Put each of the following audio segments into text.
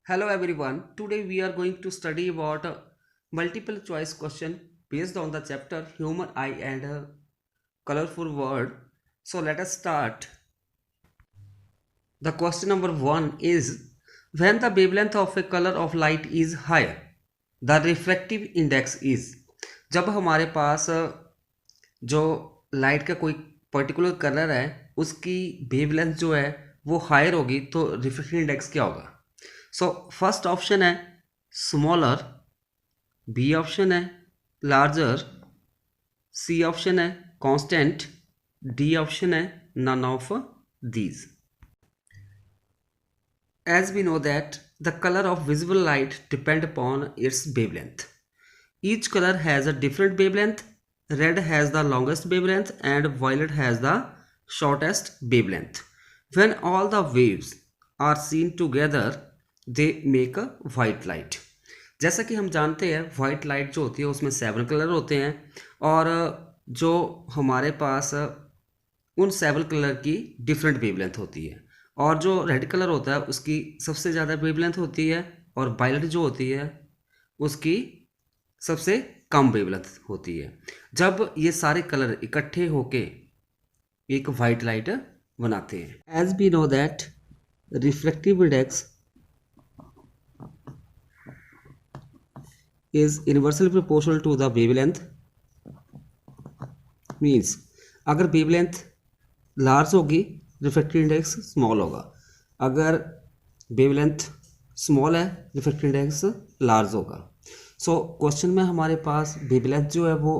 Hello everyone. Today we are going to study about multiple choice question based on the chapter Human Eye and Colorful World. So let us start. The question number 1 is when the wavelength of a color of light is higher, the refractive index is. जब हमारे पास जो light का कोई particular colour है उसकी wavelength जो है वो हायर होगी तो रिफ्रैक्टिव इंडेक्स क्या होगा. सो फर्स्ट ऑप्शन है स्मॉलर, बी ऑप्शन है लार्जर, सी ऑप्शन है कांस्टेंट, डी ऑप्शन है none of these. As we know that the color of visible light depend upon its wavelength. Each color has a different wavelength. Red has the longest wavelength and violet has the shortest wavelength. When all the waves are seen together, they make a white light. जैसा कि हम जानते हैं white light जो होती है उसमें 7 colour होते हैं और जो हमारे पास उन 7 कलर की डिफरेंट वेवलेंथ होती है और जो रेड कलर होता है उसकी सबसे ज़्यादा वेवलेंथ होती है और वायलेट जो होती है उसकी सबसे कम वेवलेंथ होती है. जब ये सारे कलर इकट्ठे होके एक वाइट लाइट बनाते हैं. As we know that reflective index is inversely proportional to the wavelength. Means अगर वेवलेंथ लार्ज होगी रिफ्रैक्टिव इंडेक्स स्मॉल होगा, अगर वेवलेंथ स्मॉल है रिफ्रैक्टिव इंडेक्स लार्ज होगा. सो क्वेश्चन में हमारे पास वेवलेंथ जो है वो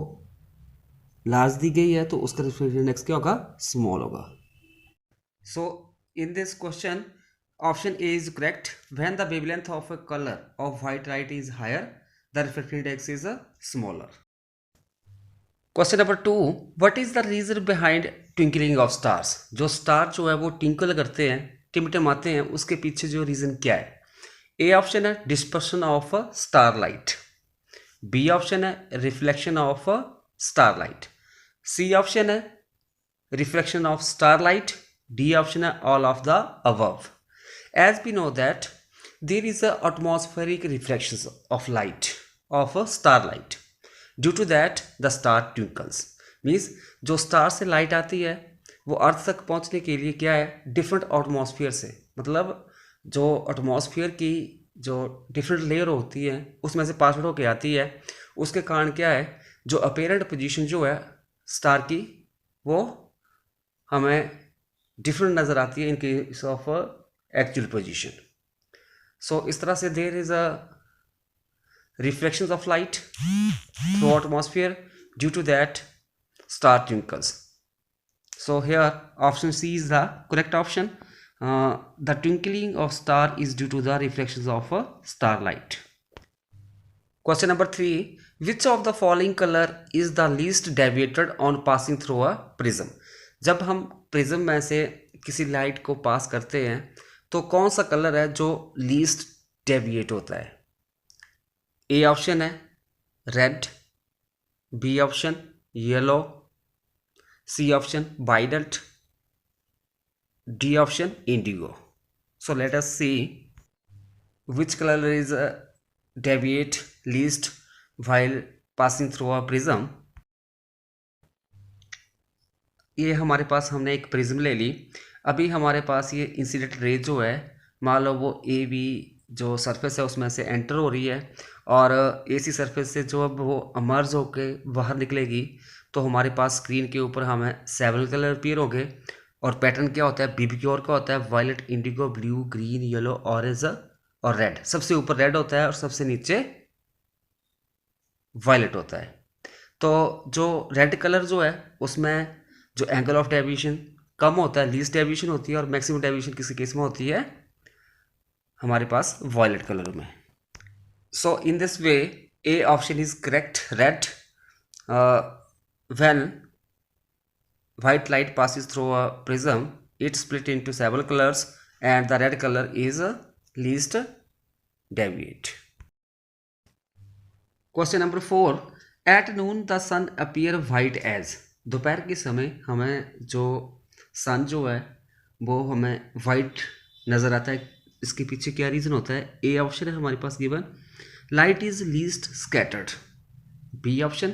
लार्ज दी गई है तो उसका रिफ्रैक्टिव इंडेक्स क्या होगा, स्मॉल होगा. So in this question option A is correct. When the wavelength of a colour of white light is higher the refractive index is smaller. Question number 2, what is the reason behind twinkling of stars. जो star जो है वो twinkle करते हैं, टिमटिमाते हैं, उसके पीछे जो रीजन क्या है. ए ऑप्शन है dispersion of star light, B option है reflection of star light, C option है reflection of star light, D option है all of the above. As we know that there is a atmospheric reflection of light of star light. Due to that the star twinkles. Means जो star से light आती है वो अर्थ तक पहुंचने के लिए क्या है, डिफरेंट एटमॉस्फेयर से, मतलब जो एटमॉस्फेयर की जो डिफरेंट लेयर होती है उसमें से पास आउट होकर आती है. उसके कारण क्या है, जो अपेरेंट पोजीशन जो है स्टार की वो हमें डिफरेंट नज़र आती है in case of actual position. So इस तरह से there is a reflections of light through atmosphere, due to that star twinkles. So here option C is the correct option. The twinkling of star is due to the reflections of starlight. Question number 3, which of the following color is the least deviated on passing through a prism. जब हम prism में से किसी light को पास करते हैं तो कौन सा कलर है जो लीस्ट डेविएट होता है. ए ऑप्शन है red, B option yellow, C option violet, D option indigo. So let us see which colour is deviate least while passing through a prism. ये हमारे पास हमने एक प्रिज्म ले ली. अभी हमारे पास ये इंसिडेंट रे जो है मान लो वो ए बी जो सरफेस है उसमें से एंटर हो रही है और एसी सरफेस से जो अब वो अमर्ज होके बाहर निकलेगी तो हमारे पास स्क्रीन के ऊपर हमें 7 कलर अपीयर होंगे और पैटर्न क्या होता है बीबीक्योर का होता है violet, indigo, blue, green, yellow, orange और रेड. सबसे ऊपर रेड होता है और सबसे नीचे वायलेट होता है. तो जो रेड कलर जो है उसमें जो एंगल ऑफ डेविएशन कम होता है, लीस्ट डेविएशन होती है और मैक्सिमम डेविएशन किसी केस में होती है हमारे पास वायलेट कलर में. So in this way A option is correct. Red, when white light passes through a prism it split into 7 colors and the red color is least deviate. Question number 4, at noon the sun appear white as. दोपहर के समय हमें जो सन जो है वो हमें white नज़र आता है इसके पीछे क्या रीज़न होता है? ए ऑप्शन है हमारे पास given, light is least scattered. B option,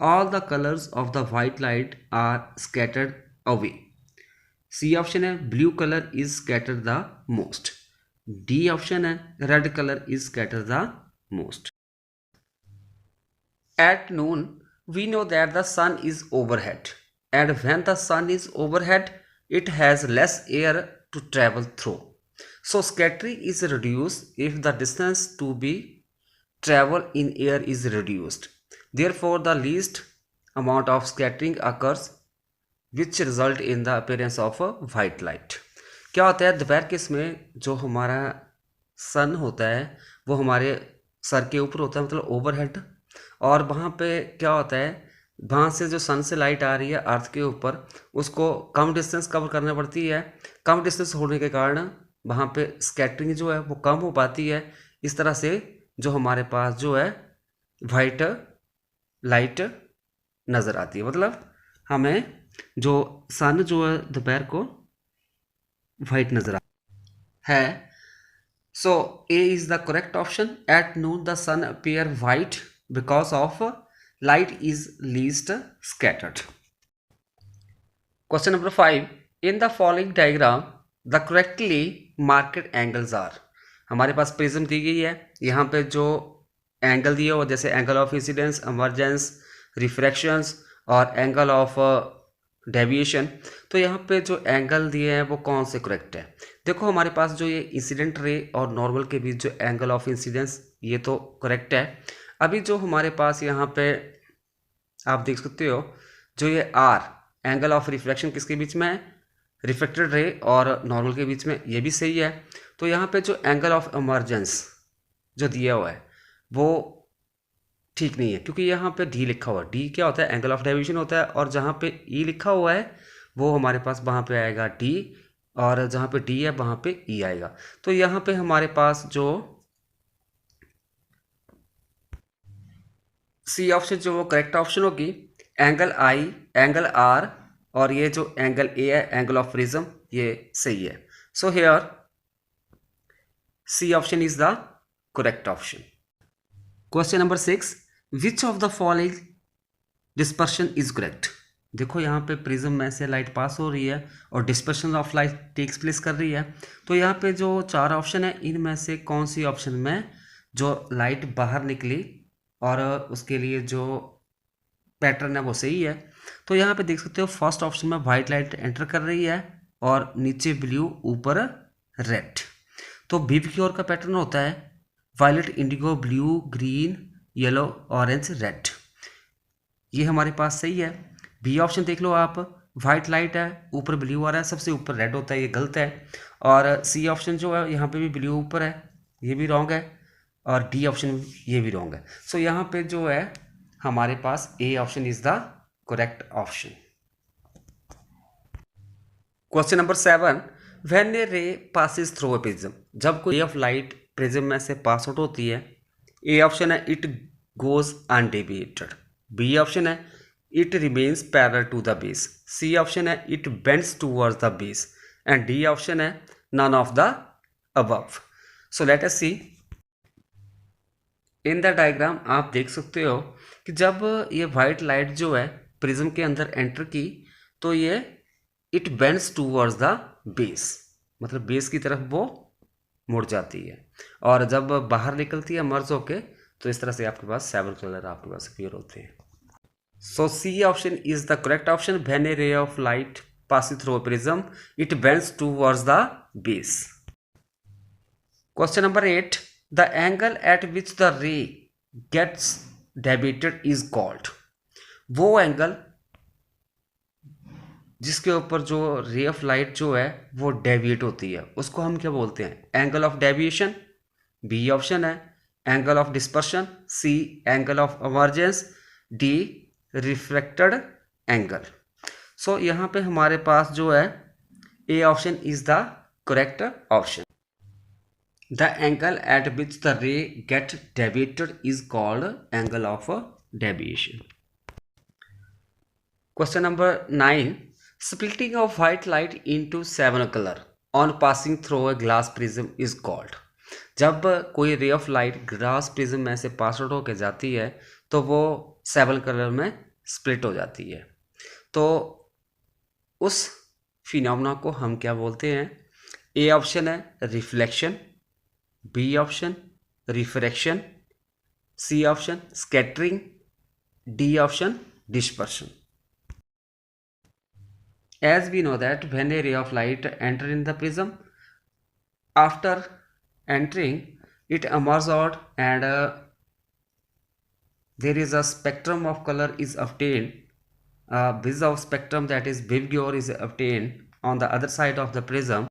all the colours of the white light are scattered away. C option है, blue colour is scattered the most. D option है, red colour is scattered the most. At noon, we know that the sun is overhead, and when the sun is overhead, it has less air to travel through. So scattering is reduced if the distance to be traveled in air is reduced. Therefore, the least amount of scattering occurs, which result in the appearance of a white light. क्या होता है दोपहर के इसमें जो हमारा सन होता है वो हमारे सर के ऊपर होता है, मतलब ओवरहेड। और वहाँ पे क्या होता है, वहाँ से जो सन से लाइट आ रही है अर्थ के ऊपर, उसको कम डिस्टेंस कवर करना पड़ती है। कम डिस्टेंस होने के कारण वहाँ पे स्कैटरिंग जो है वो कम हो पाती है। इस तरह से जो हमारे पास जो है वाइट लाइट नज़र आती है, मतलब हमें जो सन जो है दोपहर को वाइट नज़र आता है। So A is the correct option. At noon the sun appear white because of light is least scattered. Question number 5. In the following diagram, the correctly marked angles are. हमारे पास प्रिज्म दी गई है, यहाँ पे जो angle दिया हुआ जैसे angle of incidence, emergence, रिफ्रैक्शंस और एंगल ऑफ डेविएशन। तो यहाँ पे जो एंगल दिए हैं वो कौन से करेक्ट है? देखो हमारे पास जो ये इंसिडेंट रे और नॉर्मल के बीच जो एंगल ऑफ इंसिडेंस, ये तो करेक्ट है। अभी जो हमारे पास यहाँ पे आप देख सकते हो जो ये आर एंगल ऑफ रिफ्लेक्शन किसके बीच में है? रिफ्लेक्टेड रे और नॉर्मल के बीच में, ये भी सही है। तो यहाँ पे जो एंगल ऑफ इमर्जेंस जो दिया हुआ है वो ठीक नहीं है, क्योंकि यहाँ पे डी लिखा हुआ है। डी क्या होता है? एंगल ऑफ डेविएशन होता है। और जहाँ पे ई लिखा हुआ है वो हमारे पास वहाँ पे आएगा डी, और जहाँ पे डी है वहाँ पे ई आएगा। तो यहाँ पे हमारे पास जो सी ऑप्शन जो वो करेक्ट ऑप्शन होगी। एंगल आई, एंगल आर और ये जो एंगल ए है एंगल ऑफ प्रिज्म, ये सही है। So here C option is the correct option. Question number 6. Which of the following dispersion is correct? देखो यहाँ पे प्रिज्म में से लाइट पास हो रही है और dispersion of light takes place कर रही है। तो यहाँ पे जो 4 ऑप्शन है इनमें से कौन सी ऑप्शन में जो लाइट बाहर निकली और उसके लिए जो पैटर्न है वो सही है? तो यहाँ पे देख सकते हो फर्स्ट ऑप्शन में वाइट लाइट एंटर कर रही है और नीचे ब्लू, ऊपर रेड। तो बीबक्योर का पैटर्न होता है violet, indigo, blue, green, yellow, orange, red. ये हमारे पास सही है। बी ऑप्शन देख लो आप, वाइट लाइट है, ऊपर ब्लू आ रहा है, सबसे ऊपर रेड होता है, ये गलत है। और सी ऑप्शन जो है यहाँ पे भी ब्लू ऊपर है, ये भी रॉन्ग है। और डी ऑप्शन ये भी रॉन्ग है। सो यहाँ पे जो है हमारे पास A option is the correct option. Question number 7. When a ray passes through a prism, जब कोई रे ऑफ लाइट प्रिज्म में से पास आउट होती है, ए ऑप्शन है it goes undeviated. B option है it remains parallel to the base. C option है it bends towards the base. And D option है none of the above. So let us see in the diagram. आप देख सकते हो कि जब ये वाइट लाइट जो है प्रिज्म के अंदर एंटर की तो ये it bends towards the base, मतलब बेस की तरफ वो मुड़ जाती है। और जब बाहर निकलती है मर्ज होके तो इस तरह से आपके पास 7 कलर आपके पास अपीयर होते हैं। So C option is the correct option. When a ray of light passing through a prism it bends towards the base. Question number 8. The angle at which the ray gets deviated is called. वो angle जिसके ऊपर जो रे of light जो है वो deviate होती है उसको हम क्या बोलते हैं? Angle of deviation. B option है angle of dispersion. C angle of emergence. D refracted angle. So यहाँ पे हमारे पास जो है A option is the correct option. The angle at which the ray get deviated is called angle of deviation. Question number 9. Splitting of white light into 7 color. On passing through a glass prism is called. जब कोई रे of light glass prism में से pass out होकर जाती है तो वो सेवल कलर में स्प्लिट हो जाती है। तो उस फिनोमेना को हम क्या बोलते हैं? ए ऑप्शन है reflection, B option refraction, C option scattering, D option dispersion. As we know that when a ray of light enter in the prism, after entering it emerges out and there is a spectrum of color is obtained. This of spectrum, that is Vibgyor, is obtained on the other side of the prism,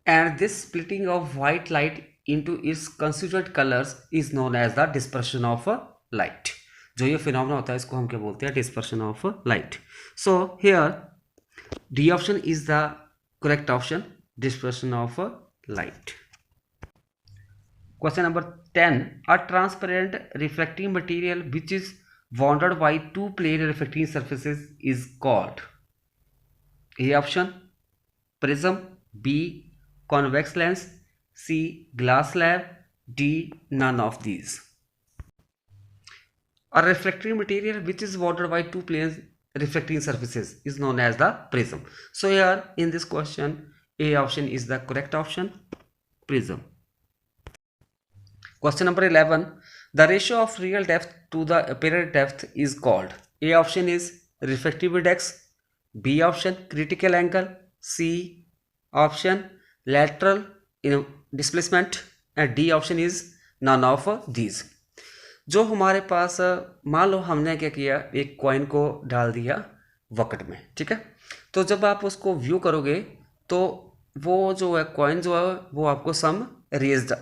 and this splitting of white light into its constituent colors is known as the dispersion of light. जो ये phenomena होता है इसको हम क्या बोलते हैं? Dispersion of light. So here D option is the correct option, dispersion of light. Question number 10. A transparent reflecting material which is bounded by two plane reflecting surfaces is called. A option prism, B convex lens, C glass slab, D none of these. A reflecting material which is bounded by two planes reflecting surfaces is known as the prism. So here in this question, A option is the correct option, prism. Question number 11. The ratio of real depth to the apparent depth is called. A option is refractive index, B option critical angle, C option lateral displacement, and D option is none of these. जो हमारे पास मान लो हमने क्या किया, एक coin को डाल दिया बकेट में, ठीक है। तो जब आप उसको व्यू करोगे तो वो जो है कॉइन जो है वो आपको सम रेज्ड,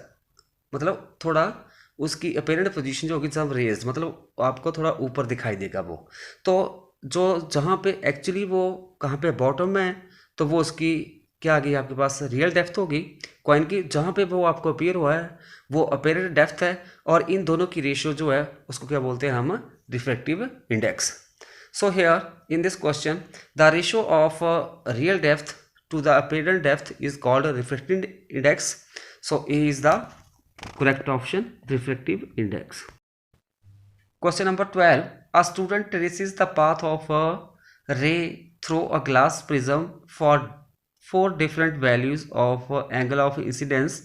मतलब थोड़ा उसकी अपेरेंट पोजीशन जो होगी सम रेज्ड, मतलब आपको थोड़ा ऊपर दिखाई देगा वो। तो जो जहाँ पे एक्चुअली वो कहाँ पे बॉटम में है तो वो उसकी क्या आ गई आपके पास रियल डेप्थ होगी कॉइन की, जहाँ पे वो आपको अपीयर हुआ है वो अपेरेंट डेप्थ है, और इन दोनों की रेशियो जो है उसको क्या बोलते हैं हम? Refractive index. So here in this question the ratio of real depth to the apparent depth is called refractive index. So A is the correct option, refractive index. Question number 12. A student traces the path of a ray through a glass prism for 4 different values of angle of incidence.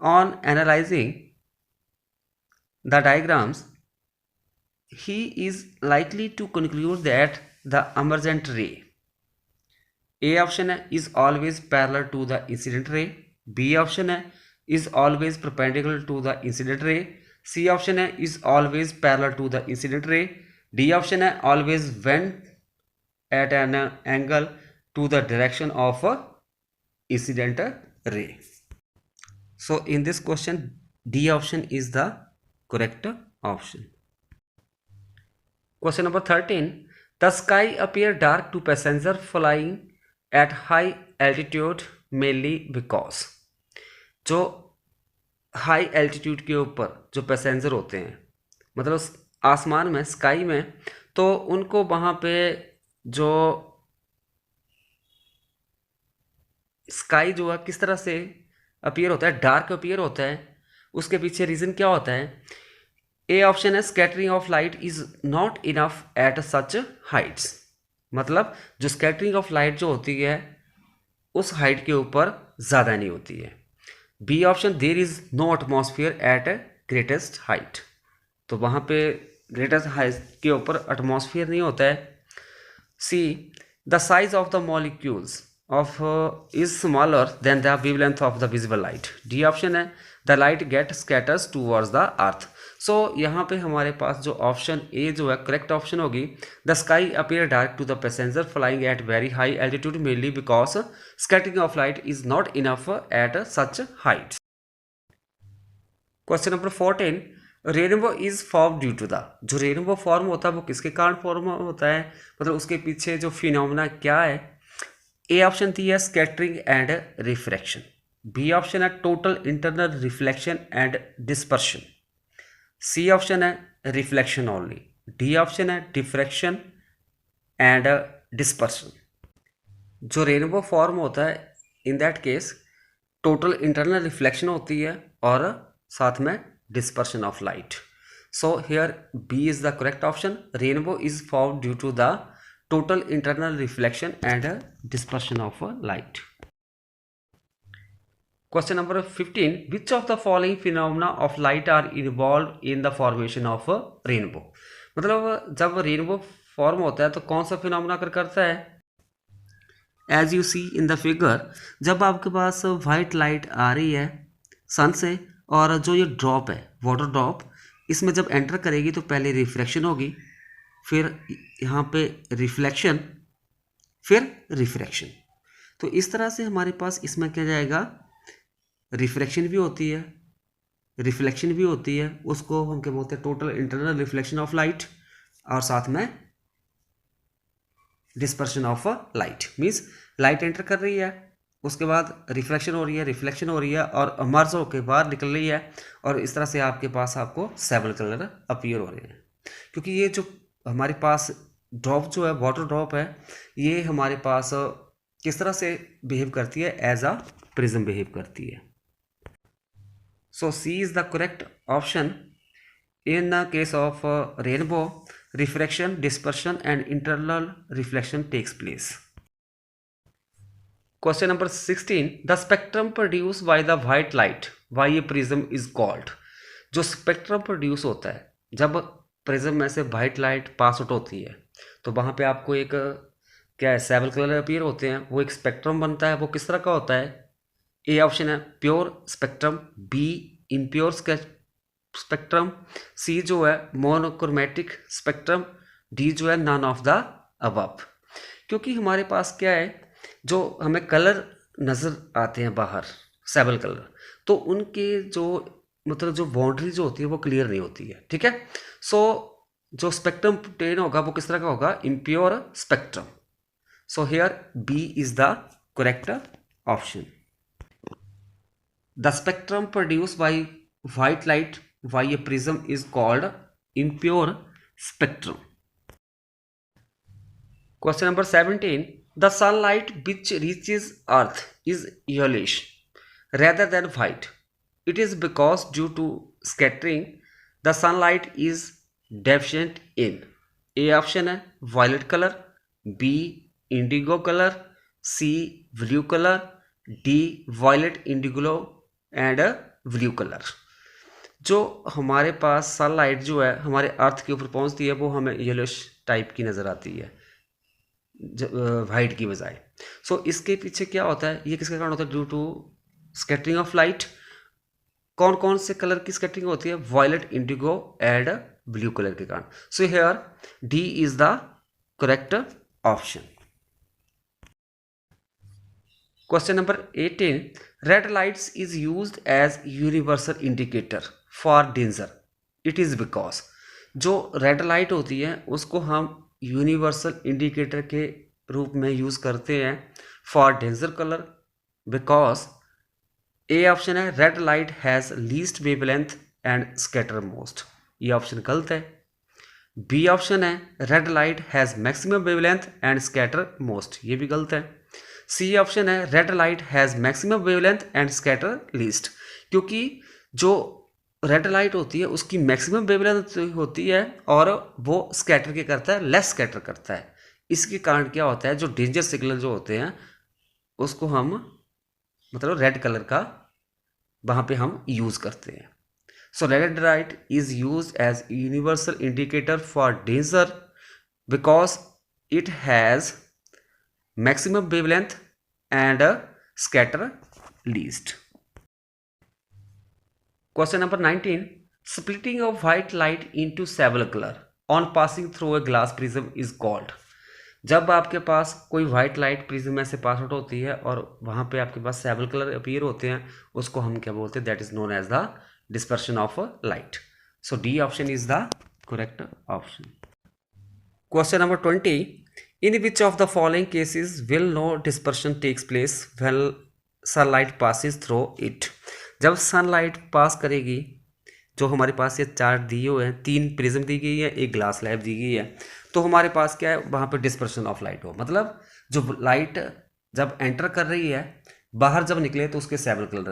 On analyzing the diagrams, he is likely to conclude that the emergent ray, A option is always parallel to the incident ray, B option is always perpendicular to the incident ray, C option is always parallel to the incident ray, D option always bend at an angle to the direction of incident ray. So in this question D option is the correct option. Question number 13. The sky appear dark to passenger flying at high altitude mainly because. जो high altitude के ऊपर जो passenger होते हैं, मतलब आसमान में sky में, तो उनको वहाँ पे जो स्काई जो है किस तरह से अपीयर होता है, डार्क अपीयर होता है. उसके पीछे रीज़न क्या होता है? ए ऑप्शन है scattering of light is not enough at such Heights, मतलब जो स्कैटरिंग ऑफ लाइट जो होती है उस हाइट के ऊपर ज़्यादा नहीं होती है. B option there is no atmosphere at greatest height, तो वहाँ पे ग्रेटेस्ट हाइट के ऊपर एटमॉस्फेयर नहीं होता है. See the size of the molecules of is smaller than the wavelength of the visible light. D option है the light get scatters towards the earth. So यहाँ पे हमारे पास जो ऑप्शन ए जो है करेक्ट ऑप्शन होगी. The sky appear dark to the passenger flying at very high altitude mainly because scattering of light is not enough at such heights. Question number 14. Rainbow is form due to the. जो rainbow form होता है वो किसके कारण form होता है, मतलब उसके पीछे जो फिनोमेना क्या है? ए ऑप्शन थी है scattering and refraction, B option है total internal reflection and dispersion, C option है रिफ्लेक्शन ओनली, डी ऑप्शन है डिफ्रैक्शन एंड डिस्पर्शन. जो रेनबो फॉर्म होता है in that case total internal reflection होती है और साथ में dispersion of light. So here B is the correct option. Rainbow is formed due to the total internal reflection and dispersion of light. Question number 15. Which of the following phenomena of light are involved in the formation of a rainbow? मतलब जब rainbow form होता है तो कौन सा phenomena करता है? As you see in the figure, जब आपके पास वाइट लाइट आ रही है सन से और जो ये ड्रॉप है वाटर ड्रॉप, इसमें जब एंटर करेगी तो पहले रिफ्लेक्शन होगी, फिर यहाँ पे रिफ्लेक्शन, फिर रिफ्रैक्शन. तो इस तरह से हमारे पास इसमें क्या जाएगा, रिफ्रैक्शन भी होती है, रिफ्लेक्शन भी होती है, उसको हम क्या बोलते हैं total internal reflection of light, और साथ में dispersion of light. Means light enter कर रही है, उसके बाद रिफ्लेक्शन हो रही है, रिफ्लेक्शन हो रही है और मर्ज होकर बाहर निकल रही है, और इस तरह से आपके पास आपको सेवरल कलर अपीयर हो रहे हैं. क्योंकि ये जो हमारे पास ड्रॉप जो है वाटर ड्रॉप है, ये हमारे पास किस तरह से बिहेव करती है, एज अ प्रिज्म बिहेव करती है. So C is the correct option. In the case of rainbow, refraction, dispersion and internal reflection takes place. Question number 16. The spectrum produce by the white light by a prism is called. जो spectrum produce होता है जब prism में से white light pass out होती है, तो वहाँ पे आपको एक क्या है, सेवरल कलर अपीयर होते हैं, वो एक स्पेक्ट्रम बनता है. वो किस तरह का होता है? ए ऑप्शन है pure spectrum, B impure spectrum, C जो है मोनोक्रोमेटिक स्पेक्ट्रम, डी जो है नन ऑफ द अबव. क्योंकि हमारे पास क्या है, जो हमें कलर नज़र आते हैं बाहर सेवरल कलर, तो उनके जो मतलब जो बाउंड्री जो होती है वो क्लियर नहीं होती है. ठीक है. सो जो स्पेक्ट्रम टेन होगा वो किस तरह का होगा, impure spectrum. So here B is the correct option. The spectrum produce by white light by a prism is called impure spectrum. Question number 17. The sunlight which reaches earth is yellowish rather than white. It is because due to scattering the sunlight is deficient in A option है violet color, B indigo color, C blue color, D violet indigo and blue color. जो हमारे पास sunlight जो है हमारे अर्थ के ऊपर पहुंचती है वो हमें येलोइश टाइप की नज़र आती है वाइट की बजाय. सो इसके पीछे क्या होता है, ये किसके कारण होता है, due to scattering of light. कौन कौन से कलर की स्कैटरिंग होती है, violet, indigo and blue colour के कारण. So here D is the correct option. Question number 18. Red lights is used as universal indicator for danger. It is because जो red light होती है उसको हम यूनिवर्सल इंडिकेटर के रूप में यूज करते हैं for danger colour, because A option है red light has least wavelength and scatter most. ये ऑप्शन गलत है. बी ऑप्शन है red light has maximum wavelength and scatter most. ये भी गलत है. सी ऑप्शन है red light has maximum wavelength and scatter least. क्योंकि जो रेड लाइट होती है उसकी मैक्सिमम वेवलेंथ होती है और वो स्कैटर क्या करता है, लेस स्कैटर करता है. इसके कारण क्या होता है, जो डेंजर सिग्नल जो होते हैं उसको हम मतलब रेड कलर का वहाँ पे हम यूज़ करते हैं. So red light is use as universal indicator for danger because it has maximum wavelength and scatter least. Question number 19. Splitting of white light into several colour on passing through a glass prism is called. जब आपके पास कोई white light prism में से पास out होती है और वहाँ पे आपके पास सेवरल कलर अपीयर होते हैं, उसको हम क्या बोलते हैं, that is known as the dispersion of light. So D option is the correct option. Question number 20. In which of the following cases will no dispersion takes place when sunlight passes through it. जब sunlight pass करेगी, जो हमारे पास ये chart दिए हुए हैं, 3 prism दी गई है, एक ग्लास स्लैब दी गई है, तो हमारे पास क्या है, वहाँ पे डिस्पर्शन ऑफ लाइट हो. मतलब जो लाइट जब एंटर कर रही है बाहर जब निकले तो उसके 7 कलर।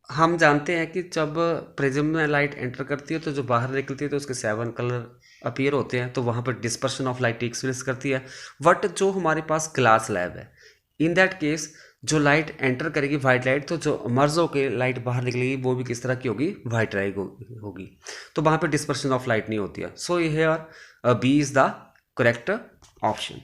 हम जानते हैं कि जब प्रिज्म में लाइट एंटर करती है तो जो बाहर निकलती है तो उसके 7 कलर अपीयर होते हैं, तो वहाँ पर डिस्पर्शन ऑफ लाइट एक्सपीरियंस करती है। बट जो हमारे पास ग्लास स्लैब है, इन दैट केस जो लाइट एंटर करेगी वाइट लाइट, तो जो मर्ज होकर लाइट बाहर निकलेगी वो भी किस तरह की होगी, वाइट लाइट होगी, तो वहाँ पर डिस्पर्शन ऑफ लाइट नहीं होती है। So here B is the correct option.